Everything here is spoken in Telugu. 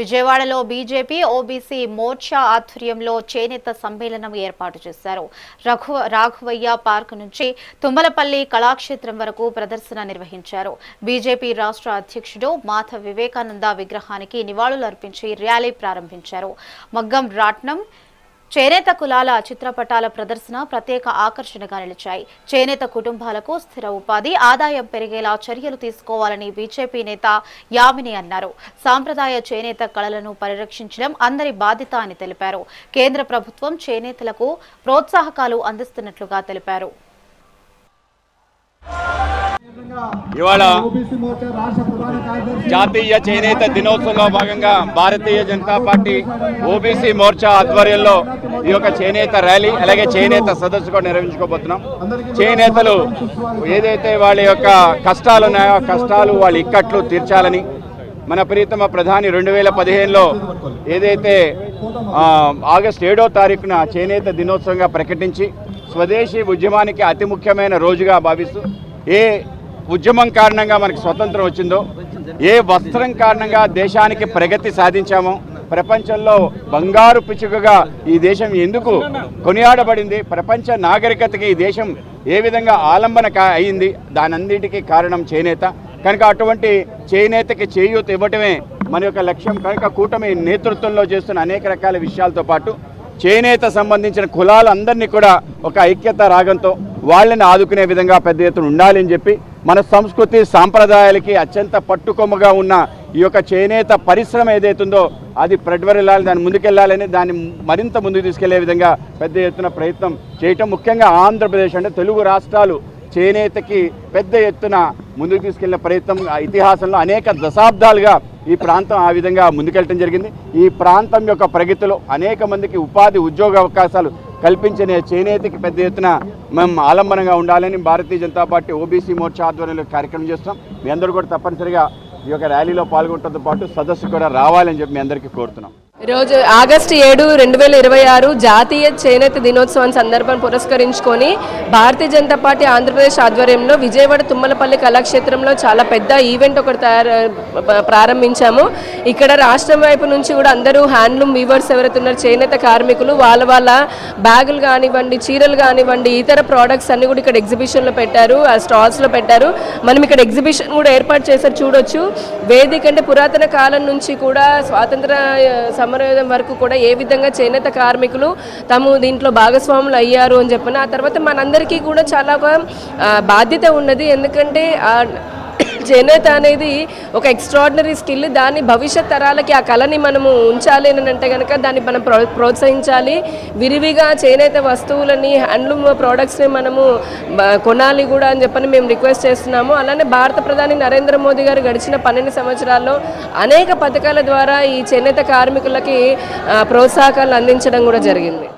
విజయవాడలో బీజేపీ ఓబీసీ మోర్చా ఆధ్వర్యంలో చేనేత సమ్మేళనం ఏర్పాటు చేశారు. రాఘవయ్య పార్క్ నుంచి తుమ్మలపల్లి కళాక్షేత్రం వరకు ప్రదర్శన నిర్వహించారు. బీజేపీ రాష్ట్ర అధ్యక్షుడు మాధవ్ వివేకానంద విగ్రహానికి నివాళులర్పించి ర్యాలీ ప్రారంభించారు. మగ్గం రాట్నం, చేనేత కులాల చిత్రపటాల ప్రదర్శన ప్రత్యేక ఆకర్షణగా నిలిచాయి. చేనేత కుటుంబాలకు స్థిర ఉపాధి, ఆదాయం పెరిగేలా చర్యలు తీసుకోవాలని బీజేపీ నేత యామిని అన్నారు. సాంప్రదాయ చేనేత కళలను పరిరక్షించడం అందరి బాధ్యత అని తెలిపారు. కేంద్ర ప్రభుత్వం చేనేతలకు ప్రోత్సాహకాలు అందిస్తున్నట్లుగా తెలిపారు. ఇవాళ జాతీయ చేనేత దినోత్సవంలో భాగంగా భారతీయ జనతా పార్టీ ఓబీసీ మోర్చా ఆధ్వర్యంలో ఈ యొక్క చేనేత ర్యాలీ అలాగే చేనేత సదస్సు కూడా నిర్వహించుకోబోతున్నాం. చేనేతలు ఏదైతే వాళ్ళ యొక్క కష్టాలు ఉన్నాయో ఆ కష్టాలు వాళ్ళ ఇక్కట్లు తీర్చాలని మన ప్రియతమ ప్రధాని 2015లో ఏదైతే ఆగస్టు 7వ తారీఖున చేనేత దినోత్సవంగా ప్రకటించి స్వదేశీ ఉద్యమానికి అతి ముఖ్యమైన రోజుగా భావిస్తూ ఏ ఉద్యమం కారణంగా మనకు స్వతంత్రం వచ్చిందో, ఏ వస్త్రం కారణంగా దేశానికి ప్రగతి సాధించామో, ప్రపంచంలో బంగారు పిచ్చుకగా ఈ దేశం ఎందుకు కొనియాడబడింది, ప్రపంచ నాగరికతకి ఈ దేశం ఏ విధంగా ఆలంబన అయింది, దానంతటికీ కారణం చేనేత. కనుక అటువంటి చేనేతకి చేయూత ఇవ్వటమే మన యొక్క లక్ష్యం. కనుక కూటమి నేతృత్వంలో చేస్తున్న అనేక రకాల విషయాలతో పాటు చేనేత సంబంధించిన కులాలందరినీ కూడా ఒక ఐక్యత రాగంతో వాళ్ళని ఆదుకునే విధంగా పెద్ద ఎత్తున ఉండాలని చెప్పి మన సంస్కృతి సాంప్రదాయాలకి అత్యంత పట్టుకొమ్మగా ఉన్న ఈ యొక్క చేనేత పరిశ్రమ ఏదైతుందో అది ప్రజ్వరిల్లాలి, దాన్ని ముందుకెళ్లాలని, దాన్ని మరింత ముందుకు తీసుకెళ్లే విధంగా పెద్ద ఎత్తున ప్రయత్నం చేయటం. ముఖ్యంగా ఆంధ్రప్రదేశ్ అంటే తెలుగు రాష్ట్రాలు చేనేతకి పెద్ద ఎత్తున ముందుకు తీసుకెళ్లిన ప్రయత్నం ఇతిహాసంలో అనేక దశాబ్దాలుగా ఈ ప్రాంతం ఆ విధంగా ముందుకెళ్ళటం జరిగింది. ఈ ప్రాంతం యొక్క ప్రగతిలో అనేక మందికి ఉపాధి ఉద్యోగ అవకాశాలు కల్పించిన చేనేతకి పెద్ద ఎత్తున మేము ఆలంబనంగా ఉండాలని భారతీయ జనతా పార్టీ ఓబీసీ మోర్చా ఆధ్వర్యంలో కార్యక్రమం చేస్తాం. మీ అందరూ కూడా తప్పనిసరిగా ఈ యొక్క ర్యాలీలో పాల్గొనడంతో పాటు సదస్సు కూడా రావాలని చెప్పి మీ అందరికీ కోరుతున్నాం. ఈరోజు ఆగస్టు 7, 2026 జాతీయ చేనేత దినోత్సవం సందర్భాన్ని పురస్కరించుకొని భారతీయ జనతా పార్టీ ఆంధ్రప్రదేశ్ ఆధ్వర్యంలో విజయవాడ తుమ్మలపల్లి కళాక్షేత్రంలో చాలా పెద్ద ఈవెంట్ ఒకటి ప్రారంభించాము. ఇక్కడ రాష్ట్రం వైపు నుంచి కూడా అందరూ హ్యాండ్లూమ్ వీవర్స్ ఎవరైతే ఉన్నారు చేనేత కార్మికులు వాళ్ళ బ్యాగులు కానివ్వండి, చీరలు కానివ్వండి, ఇతర ప్రోడక్ట్స్ అన్ని కూడా ఇక్కడ ఎగ్జిబిషన్లో పెట్టారు, ఆ స్టాల్స్లో పెట్టారు. మనం ఇక్కడ ఎగ్జిబిషన్ కూడా ఏర్పాటు చేశారు చూడొచ్చు. వేదిక అంటే పురాతన కాలం నుంచి కూడా స్వాతంత్ర సమరం వరకు కూడా ఏ విధంగా చేనేత కార్మికులు తాము దీంట్లో భాగస్వాములు అయ్యారు అని చెప్పిన ఆ తర్వాత మనందరికీ కూడా చాలా బాధ్యత ఉన్నది. ఎందుకంటే చేనేత అనేది ఒక ఎక్స్ట్రాడినరీ స్కిల్. దాన్ని భవిష్యత్ తరాలకి ఆ కళని మనము ఉంచాలి అని అంటే కనుక దాన్ని మనం ప్రోత్సహించాలి. విరివిగా చేనేత వస్తువులని, హ్యాండ్లూమ్ ప్రోడక్ట్స్ని మనము కొనాలి కూడా అని చెప్పని మేము రిక్వెస్ట్ చేస్తున్నాము. అలానే భారత ప్రధాని నరేంద్ర మోదీ గారు గడిచిన 12 సంవత్సరాల్లో అనేక పథకాల ద్వారా ఈ చేనేత కార్మికులకి ప్రోత్సాహకాలు అందించడం కూడా జరిగింది.